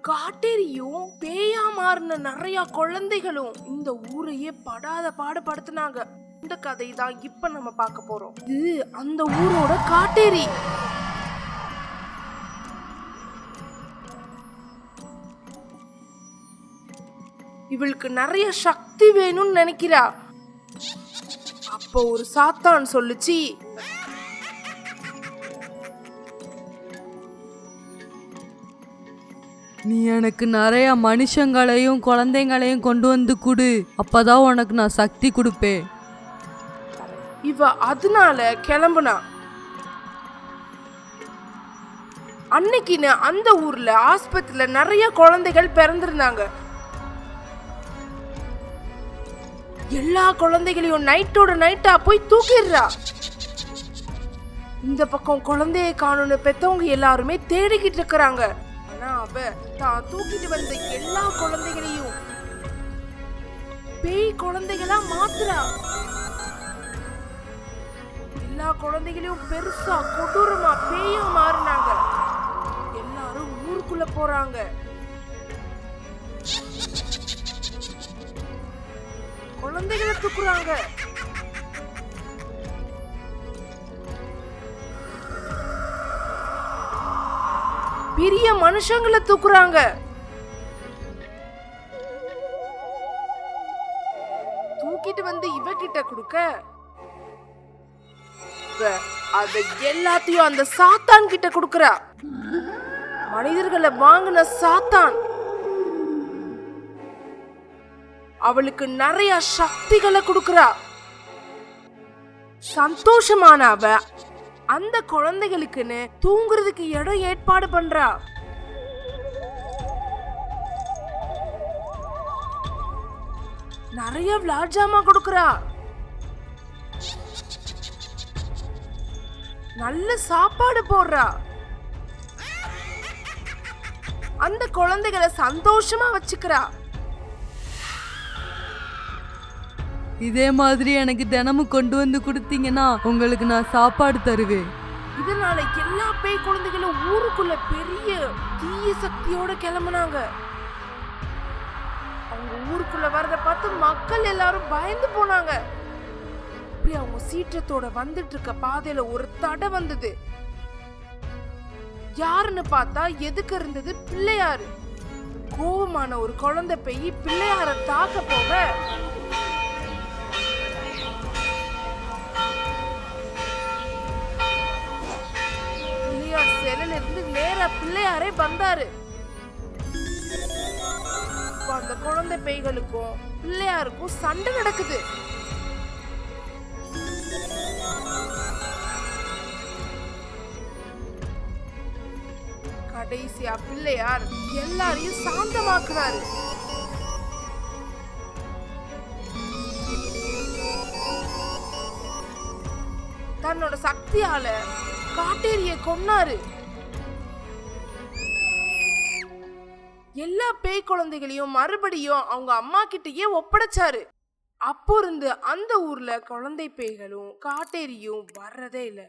காட்டேரியும் பேயா மாறின நிறைய குழந்தைகளும் இந்த ஊரையே படாத பாடுபடுத்தினாங்க. இந்த கதை தான் இப்ப நம்ம பார்க்க போறோம். இது அந்த ஊரோட காட்டேரி. இவளுக்கு நிறைய சக்தி வேணும்னு நினைக்கிறா. அப்போ ஒரு சாத்தான் சொல்லுச்சு, நீ எனக்கு நிறைய மனுஷங்களையும் குழந்தைங்களையும் கொண்டு வந்து கொடு, அப்பதான் உனக்கு நான் சக்தி கொடுப்பேன். இவ அதனால கிளம்புனா. அன்னைக்குன்னு அந்த ஊர்ல ஆஸ்பத்திரியில நிறைய குழந்தைகள் பிறந்திருந்தாங்க. எல்லா குழந்தைகளையும் நைட்டோட நைட்டா போய் தூக்கிடுறா. இந்த பக்கம் குழந்தைய காணும்னு பெத்தவங்க எல்லாருமே தேடிக்கிட்டு இருக்கிறாங்க. ஆனா அவ தான் தூக்கிட்டு வந்த எல்லா குழந்தைகளையும் பேய் குழந்தைகளா மாத்துறா. எல்லா குழந்தைகளையும் பெருசா கொடூரமா பேயா மாறினாங்க. எல்லாரும் ஊருக்குள்ள போறாங்க. குழந்தைகளை தூக்குறாங்க. பெரிய மனுஷங்களை தூக்குறாங்க. தூக்கிட்டு வந்து இவகிட்ட கொடுக்க அத எல்லாத்தையும் அந்த சாத்தான் கிட்ட கொடுக்கறா. மனிதர்களை வாங்கின சாத்தான் அவளுக்கு நிறைய சக்திகளை கொடுக்கறா. சந்தோஷமான அவ அந்த குழந்தைகளுக்குன்னு தூங்குறதுக்கு இடம் ஏற்பாடு பண்றா. நிறைய விளையாட்டு கொடுக்கறா. நல்ல சாப்பாடு போடுறா. அந்த குழந்தைகளை சந்தோஷமா வச்சுக்கிறா. இதே மாதிரி எனக்கு தினமும் கொண்டு வந்து கொடுத்தீங்கன்னா உங்களுக்கு நான் சாப்பாடு தருவேன். இதனால எல்லா பேய் குழந்தைகளும் ஊருக்குள்ள பெரிய தீய சக்தியோட கிளம்புனாங்க. அவங்க ஊருக்குள்ள வரத பார்த்து மக்கள் எல்லாரும் பயந்து போனாங்க. அப்படி அவங்க சீற்றத்தோட வந்துட்டு இருக்க பாதையில ஒரு தடை வந்தது. யாருன்னு பார்த்தா எதுக்கு இருந்தது பிள்ளையாரு. கோபமான ஒரு குழந்தை பேய் பிள்ளையார தாக்க போக இருந்து நேரா பிள்ளையாரே வந்தாரு. அந்த குழந்தை பேய்களுக்கும் பிள்ளையாருக்கும் சண்டை நடக்குது. கடைசியா பிள்ளையார் எல்லாரையும் சாந்தமாக்குறாரு. தன்னோட சக்தியால காட்டேரிய கொன்னாரு. எல்லா பேய் குழந்தைகளையும் மறுபடியும் அவங்க அம்மா கிட்டயே ஒப்படைச்சாரு. அப்போ இருந்து அந்த ஊர்ல குழந்தை பேய்களும் காட்டேரியும் வர்றதே இல்லை.